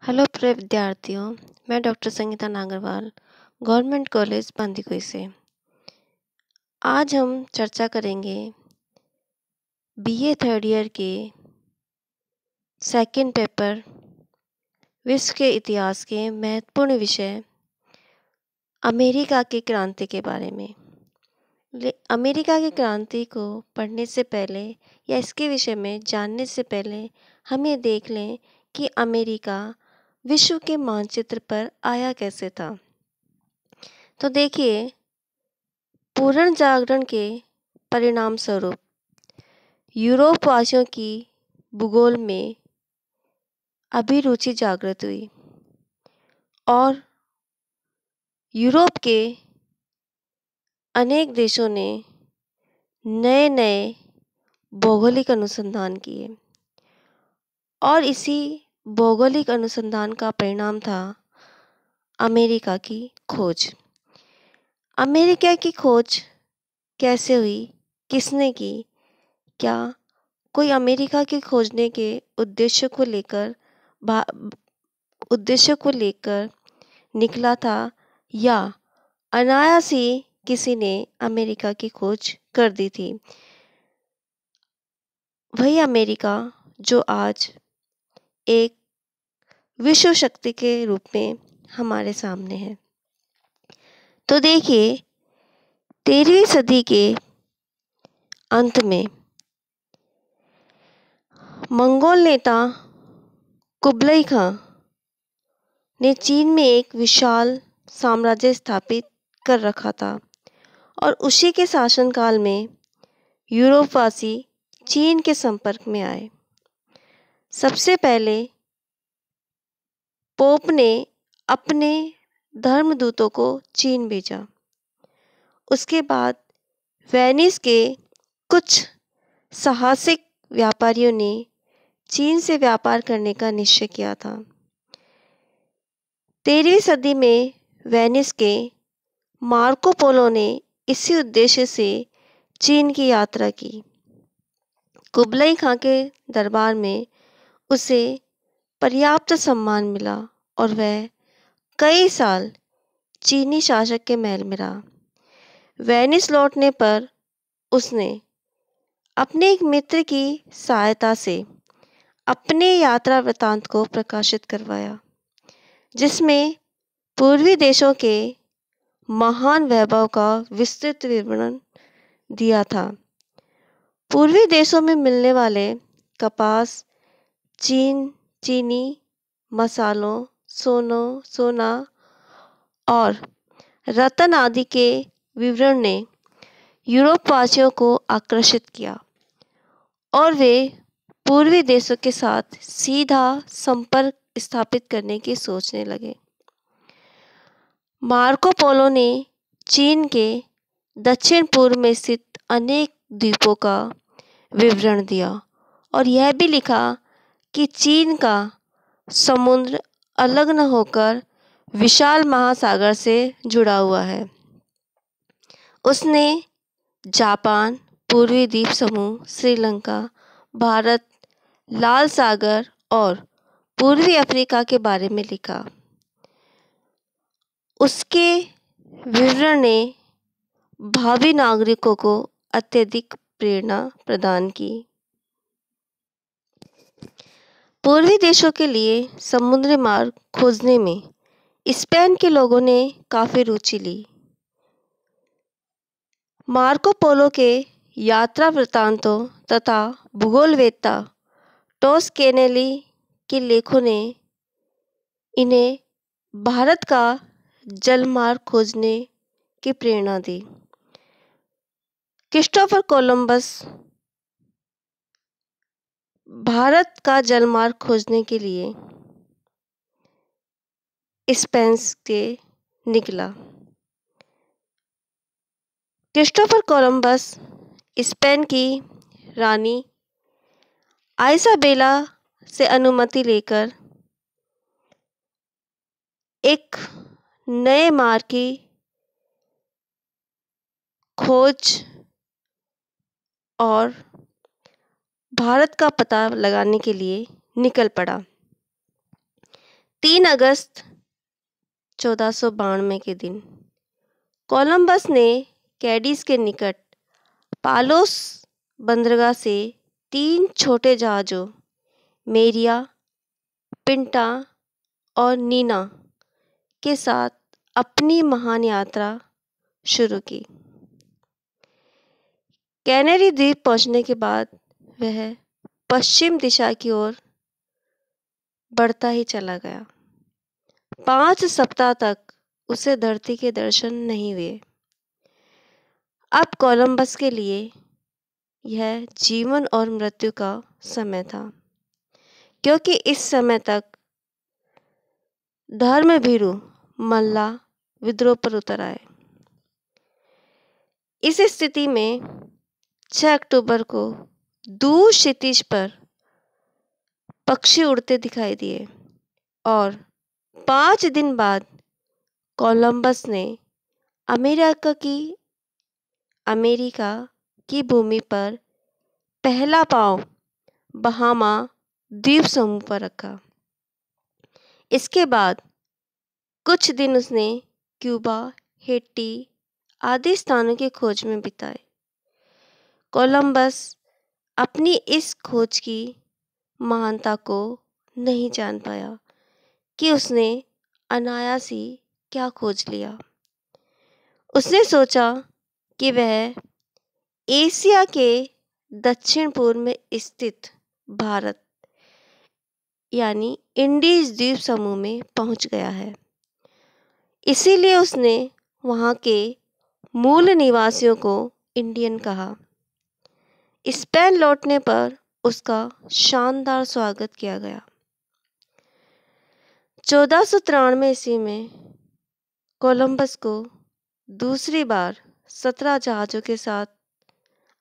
Hello प्रिय विद्यार्थियों, मैं doctor Sangeeta Nagarwal, government college Bandikui से। आज हम चर्चा करेंगे बीए थर्ड ईयर के सेकंड पेपर विश्व के इतिहास के महत्वपूर्ण विषय अमेरिका की क्रांति के बारे में। अमेरिका की क्रांति को पढ़ने से पहले या इसके विषय में जानने से पहले हम ये देख लें कि अमेरिका विश्व के मानचित्र पर आया कैसे था। तो देखिए, पूर्ण जागरण के परिणाम स्वरूप यूरोप वासियों की भूगोल में अभिरुचि जागृत हुई और यूरोप के अनेक देशों ने नए नए भौगोलिक अनुसंधान किए और इसी भौगोलिक अनुसंधान का परिणाम था अमेरिका की खोज। अमेरिका की खोज कैसे हुई, किसने की, क्या कोई अमेरिका की खोजने के उद्देश्य को लेकर निकला था या अनायास ही किसी ने अमेरिका की खोज कर दी थी। वही अमेरिका जो आज एक विश्व शक्ति के रूप में हमारे सामने है। तो देखिए, 13वीं सदी के अंत में मंगोल नेता कुबलई खां ने चीन में एक विशाल साम्राज्य स्थापित कर रखा था और उसी के शासनकाल में यूरोपवासी चीन के संपर्क में आए। सबसे पहले पोप ने अपने धर्मदूतों को चीन भेजा। उसके बाद वेनिस के कुछ साहसिक व्यापारियों ने चीन से व्यापार करने का निश्चय किया था। 13वीं सदी में वेनिस के मार्को पोलो ने इसी उद्देश्य से चीन की यात्रा की। कुबलई खां के दरबार में उसे पर्याप्त सम्मान मिला और वह कई साल चीनी शासक के महल में रहा। वेनिस लौटने पर उसने अपने एक मित्र की सहायता से अपने यात्रा वृत्तांत को प्रकाशित करवाया, जिसमें पूर्वी देशों के महान वैभव का विस्तृत विवरण दिया था। पूर्वी देशों में मिलने वाले कपास, चीनी, मसालों, सोना और रत्न आदि के विवरण ने यूरोप वासियों को आकर्षित किया और वे पूर्वी देशों के साथ सीधा संपर्क स्थापित करने की सोचने लगे। मार्को पोलो ने चीन के दक्षिण पूर्व में स्थित अनेक द्वीपों का विवरण दिया और यह भी लिखा कि चीन का समुद्र अलग न होकर विशाल महासागर से जुड़ा हुआ है। उसने जापान, पूर्वी द्वीप समूह, श्रीलंका, भारत, लाल सागर और पूर्वी अफ्रीका के बारे में लिखा। उसके विवरण ने भावी नागरिकों को अत्यधिक प्रेरणा प्रदान की। पूर्वी देशों के लिए समुद्री मार्ग खोजने में स्पेन के लोगों ने काफी रुचि ली। मार्को पोलो के यात्रा वृत्तांतों तथा भूगोलवेत्ता टोस्केनेली के लेखों ने इन्हें भारत का जलमार्ग खोजने की प्रेरणा दी। क्रिस्टोफर कोलंबस भारत का जलमार्ग खोजने के लिए स्पेन से निकला। क्रिस्टोफर कोलंबस स्पेन की रानी आइसाबेला से अनुमति लेकर एक नए मार्ग की खोज और भारत का पता लगाने के लिए निकल पड़ा। 3 अगस्त 1492 के दिन कोलंबस ने कैडिस के निकट पालोस बंदरगाह से 3 छोटे जहाज़ों मेरिया, पिंटा और नीना के साथ अपनी महान यात्रा शुरू की। कैनरी द्वीप पहुंचने के बाद वह पश्चिम दिशा की ओर बढ़ता ही चला गया। 5 सप्ताह तक उसे धरती के दर्शन नहीं हुए। अब कोलंबस के लिए यह जीवन और मृत्यु का समय था, क्योंकि इस समय तक धर्मभीरु मल्ला विद्रोह पर उतर आए। इस स्थिति में 6 अक्टूबर को दूर क्षितिज पर पक्षी उड़ते दिखाई दिए और 5 दिन बाद कोलंबस ने अमेरिका की भूमि पर पहला पांव बहामा द्वीप समूह पर रखा। इसके बाद कुछ दिन उसने क्यूबा, हैटी आदि स्थानों की खोज में बिताए। कोलंबस अपनी इस खोज की महानता को नहीं जान पाया कि उसने अनायास ही क्या खोज लिया। उसने सोचा कि वह एशिया के दक्षिण पूर्व में स्थित भारत यानी इंडीज द्वीप समूह में पहुंच गया है। इसीलिए उसने वहां के मूल निवासियों को इंडियन कहा। स्पेन लौटने पर उसका शानदार स्वागत किया गया। 1493 ईस्वी में कोलंबस को दूसरी बार 17 जहाज़ों के साथ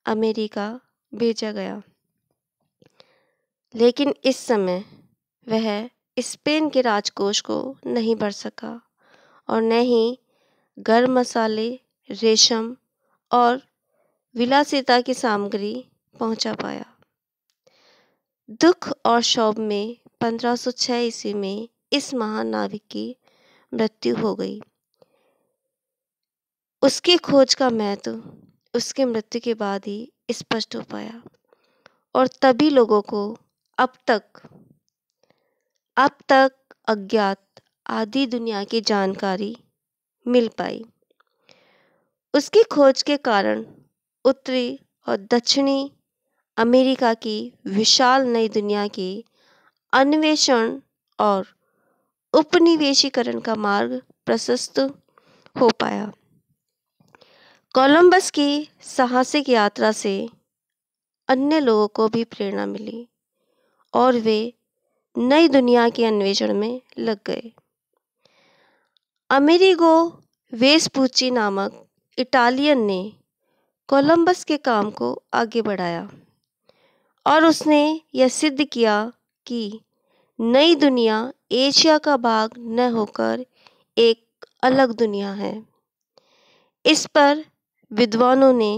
अमेरिका भेजा गया, लेकिन इस समय वह स्पेन के राजकोष को नहीं भर सका और न ही गर्म मसाले, रेशम और विलासिता की सामग्री पहुंचा पाया। दुख और क्षोभ में 1506 ईस्वी में इस महान नाविक की मृत्यु हो गई। उसकी खोज का महत्व उसकी मृत्यु के बाद ही स्पष्ट हो पाया और तभी लोगों को अब तक अज्ञात आधी दुनिया की जानकारी मिल पाई। उसकी खोज के कारण उत्तरी और दक्षिणी अमेरिका की विशाल नई दुनिया की अन्वेषण और उपनिवेशीकरण का मार्ग प्रशस्त हो पाया। कोलंबस की साहसिक यात्रा से अन्य लोगों को भी प्रेरणा मिली और वे नई दुनिया के अन्वेषण में लग गए। अमेरिगो वेस्पुची नामक इटालियन ने कोलंबस के काम को आगे बढ़ाया और उसने यह सिद्ध किया कि नई दुनिया एशिया का भाग न होकर एक अलग दुनिया है। इस पर विद्वानों ने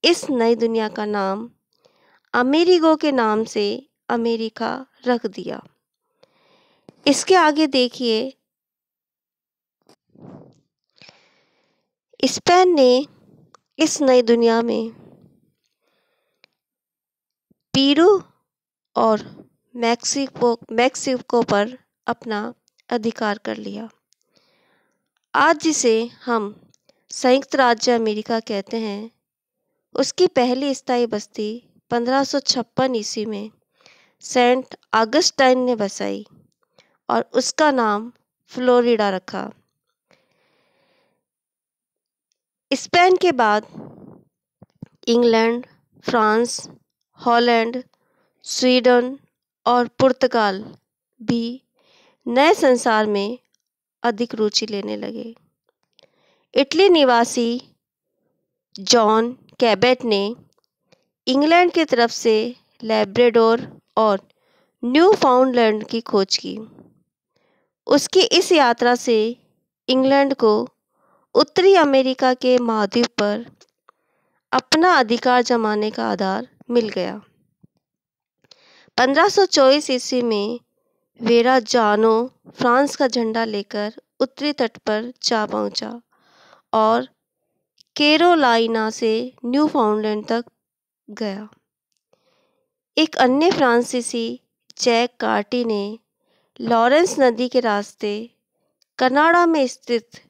इस नई दुनिया का नाम अमेरिगो के नाम से अमेरिका रख दिया। इसके आगे देखिए, स्पेन ने इस नई दुनिया में पेरू और मैक्सिको पर अपना अधिकार कर लिया। आज जिसे हम संयुक्त राज्य अमेरिका कहते हैं, उसकी पहली स्थायी बस्ती 1556 ईस्वी में सेंट ऑगस्टाइन ने बसाई और उसका नाम फ्लोरिडा रखा। स्पेन के बाद इंग्लैंड, फ्रांस, हॉलैंड, स्वीडन और पुर्तगाल भी नए संसार में अधिक रुचि लेने लगे। इटली निवासी जॉन कैबेट ने इंग्लैंड की तरफ से लैब्राडोर और न्यूफाउंडलैंड की खोज की। उसकी इस यात्रा से इंग्लैंड को उत्तरी अमेरिका के महाद्वीप पर अपना अधिकार जमाने का आधार मिल गया। 1524 ईस्वी में वेराजानो फ्रांस का झंडा लेकर उत्तरी तट पर जा पहुंचा और कैरोलाइना से न्यूफाउंडलैंड तक गया। एक अन्य फ्रांसीसी जैक कार्टी ने लॉरेंस नदी के रास्ते कनाडा में स्थित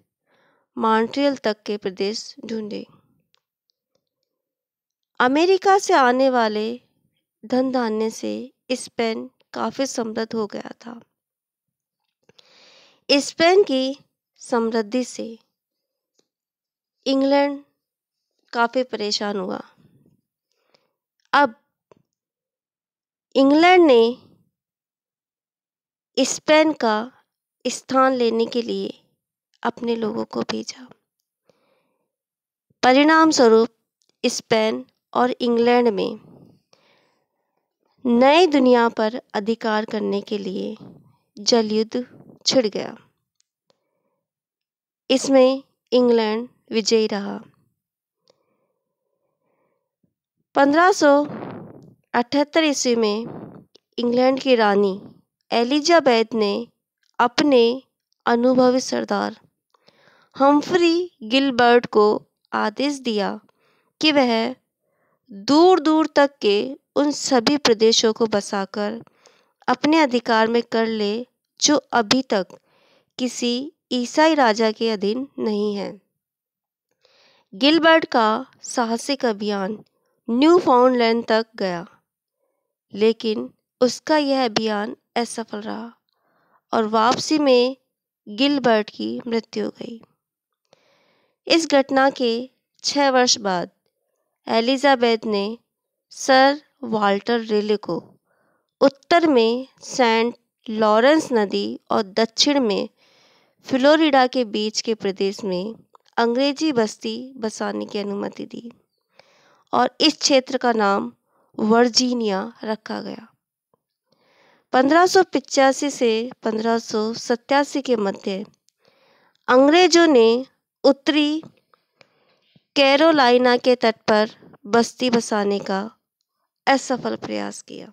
मॉन्ट्रियल तक के प्रदेश ढूंढे। अमेरिका से आने वाले धन धान्य से स्पेन काफी समृद्ध हो गया था। स्पेन की समृद्धि से इंग्लैंड काफी परेशान हुआ। अब इंग्लैंड ने स्पेन का स्थान लेने के लिए अपने लोगों को भेजा। परिणाम स्वरूप स्पेन और इंग्लैंड में नई दुनिया पर अधिकार करने के लिए जलयुद्ध छिड़ गया। इसमें इंग्लैंड विजयी रहा। 1578 ईस्वी में इंग्लैंड की रानी एलिजाबेथ ने अपने अनुभवी सरदार हम्फ्री गिलबर्ट को आदेश दिया कि वह दूर दूर तक के उन सभी प्रदेशों को बसाकर अपने अधिकार में कर ले जो अभी तक किसी ईसाई राजा के अधीन नहीं है। गिलबर्ट का साहसिक अभियान न्यूफाउंडलैंड तक गया, लेकिन उसका यह अभियान असफल रहा और वापसी में गिलबर्ट की मृत्यु हो गई। इस घटना के 6 वर्ष बाद एलिजाबेथ ने सर वाल्टर रेले को उत्तर में सेंट लॉरेंस नदी और दक्षिण में फ्लोरिडा के बीच के प्रदेश में अंग्रेजी बस्ती बसाने की अनुमति दी और इस क्षेत्र का नाम वर्जीनिया रखा गया। 1585 से 1587 के मध्य अंग्रेजों ने उत्तरी कैरोलाइना के तट पर बस्ती बसाने का असफल प्रयास किया।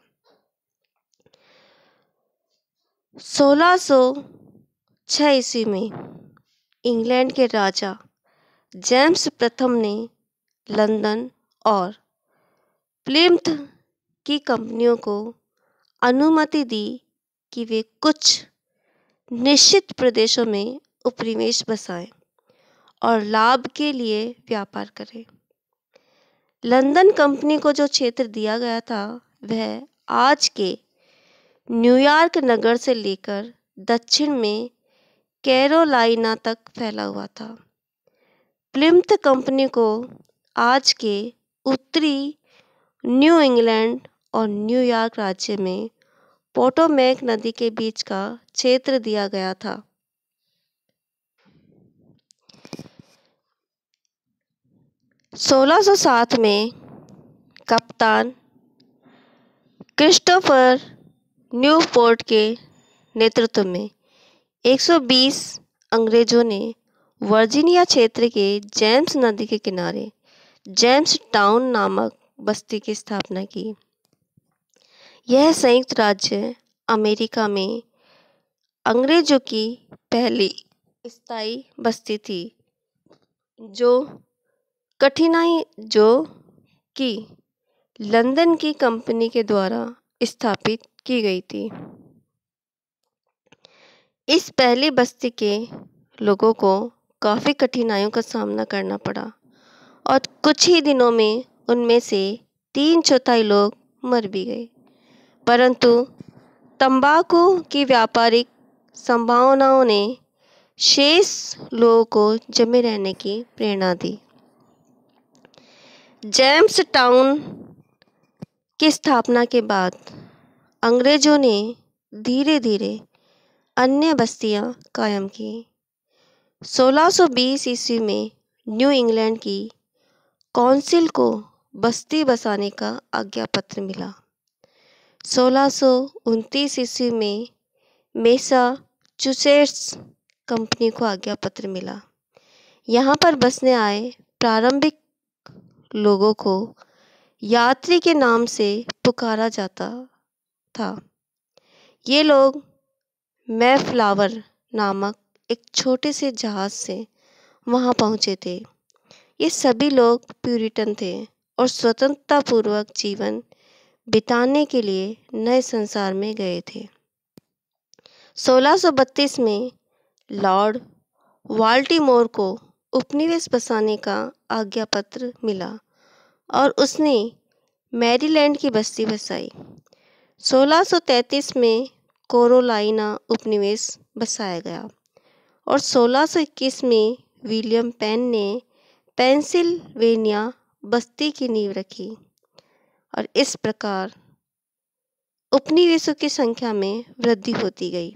1606 ईस्वी में इंग्लैंड के राजा जेम्स प्रथम ने लंदन और प्लिमथ की कंपनियों को अनुमति दी कि वे कुछ निश्चित प्रदेशों में उपनिवेश बसाएं और लाभ के लिए व्यापार करें। लंदन कंपनी को जो क्षेत्र दिया गया था वह आज के न्यूयॉर्क नगर से लेकर दक्षिण में कैरोलाइना तक फैला हुआ था। प्लिमथ कंपनी को आज के उत्तरी न्यू इंग्लैंड और न्यूयॉर्क राज्य में पोटोमैक नदी के बीच का क्षेत्र दिया गया था। 1607 में कप्तान क्रिस्टोफर न्यूपोर्ट के नेतृत्व में 120 अंग्रेजों ने वर्जीनिया क्षेत्र के जेम्स नदी के किनारे जेम्स टाउन नामक बस्ती की स्थापना की। यह संयुक्त राज्य अमेरिका में अंग्रेजों की पहली स्थायी बस्ती थी जो कि लंदन की कंपनी के द्वारा स्थापित की गई थी। इस पहली बस्ती के लोगों को काफ़ी कठिनाइयों का सामना करना पड़ा और कुछ ही दिनों में उनमें से 3/4 लोग मर भी गए, परंतु तंबाकू की व्यापारिक संभावनाओं ने शेष लोगों को जमे रहने की प्रेरणा दी। जेम्स टाउन की स्थापना के बाद अंग्रेजों ने धीरे धीरे अन्य बस्तियां कायम की। 1620 ईस्वी में न्यू इंग्लैंड की काउंसिल को बस्ती बसाने का आज्ञापत्र मिला। 1629 ईस्वी में मैसाचुसेट्स कंपनी को आज्ञापत्र मिला। यहाँ पर बसने आए प्रारंभिक लोगों को यात्री के नाम से पुकारा जाता था। ये लोग मैफ्लावर नामक एक छोटे से जहाज से वहां पहुंचे थे। ये सभी लोग प्यूरिटन थे और स्वतंत्रतापूर्वक जीवन बिताने के लिए नए संसार में गए थे। 1632 में लॉर्ड वाल्टीमोर को उपनिवेश बसाने का आज्ञा पत्र मिला और उसने मैरीलैंड की बस्ती बसाई। 1633 में कैरोलिना उपनिवेश बसाया गया और 1621 में विलियम पेन ने पेंसिल्वेनिया बस्ती की नींव रखी और इस प्रकार उपनिवेशों की संख्या में वृद्धि होती गई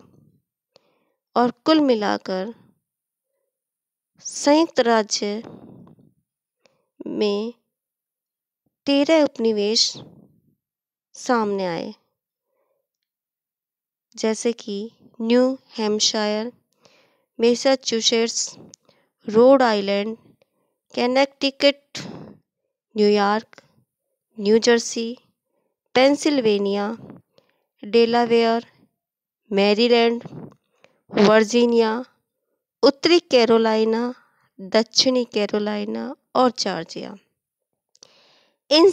और कुल मिलाकर संयुक्त राज्य में 13 उपनिवेश सामने आए, जैसे कि new Hampshire, Massachusetts, Rhode Island, Connecticut, New York, new Jersey, Pennsylvania, Delaware, Maryland, Virginia, उत्तरी कैरोलिना, दक्षिणी कैरोलिना और जॉर्जिया। इन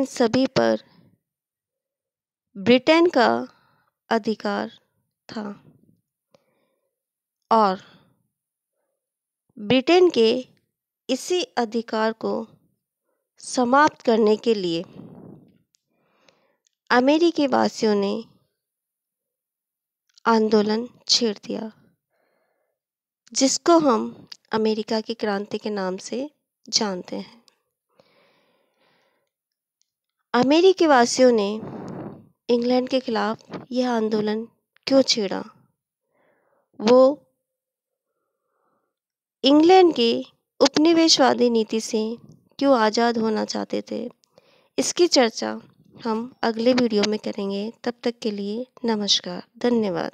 सभी पर ब्रिटेन का अधिकार था और ब्रिटेन के इसी अधिकार को समाप्त करने के लिए अमेरिकी वासियों ने आंदोलन छेड़ दिया, जिसको हम अमेरिका की क्रांति के नाम से जानते हैं। अमेरिकी वासियों ने इंग्लैंड के खिलाफ यह आंदोलन क्यों छेड़ा? वो इंग्लैंड की उपनिवेशवादी नीति से क्यों आज़ाद होना चाहते थे? इसकी चर्चा हम अगले वीडियो में करेंगे। तब तक के लिए नमस्कार, धन्यवाद।